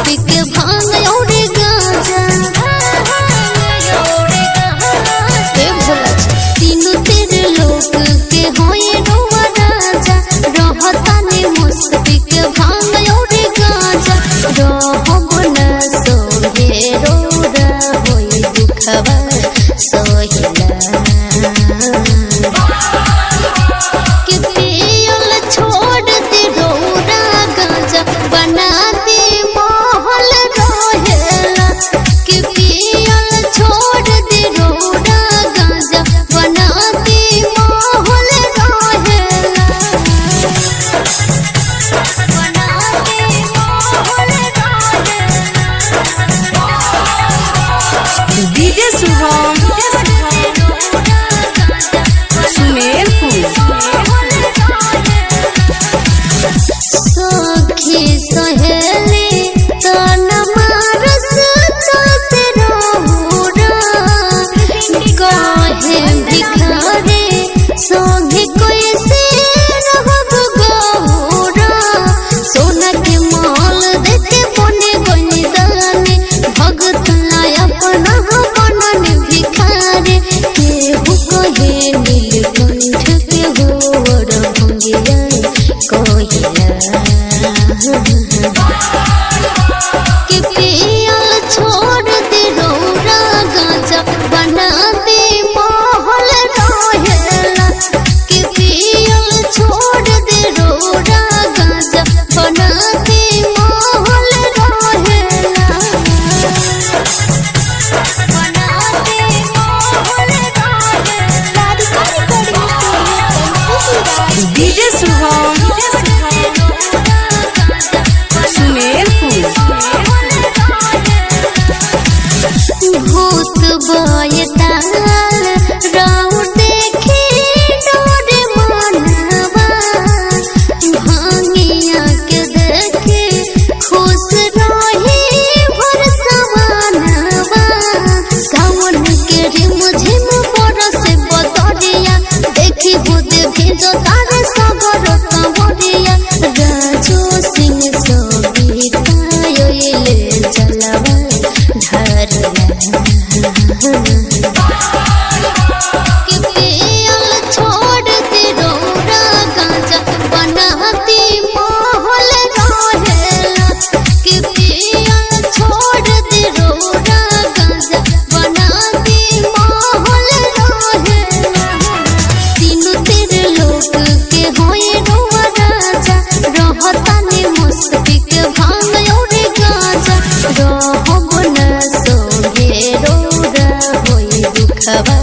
के भांग और गांजा तीनों तेरे लोग के होए रोवा राजा रहता ने मुस्ती के भांग और गांजा रहब न सोहे रोरा होई दुखवा सोहिला कि पियल छोड़ दे रोरा गांजा बना दे महल रहेला कि पियल छोड़ दे रोरा गांजा बना दे महल रहेला बना दे महल रहेला डीजे शुभम सखी सहेली तन मारस चलते रहुरा कहे भिखारे संगे कोई से रहब गहुरा सोना के माल देते बने बने दाने भगत लाय अपना बनन भिखारे केहू कहे नीलकंठ केहू अड़भंगिया कि पियल छोड़ दे रोरा गांजा बना दे महल रहेला कि पियल छोड़ दे रोरा गांजा बना दे महल रहेला बना दे महल रहेला डीजे शुभम भूत बयताल राउ देखे डोरे मनवा भांगिया के देखे खुश रही भर समानवा सावन के रिमझिम बरस बदरिया देखी खुद भेजो तारे सबर कंवरिया राजो सिंह सविता योले चलवा कि पियल छोड़ दे रोरा गांजा बना दे महल रहेला कि पियल छोड़ दे रोरा गांजा बना दे महल रहेला तीनों तेरे लोग के होए रोवा राजा रहता ने मुस्ती के भांग और गांजा रहब न सोहे रोरा होई दुखवा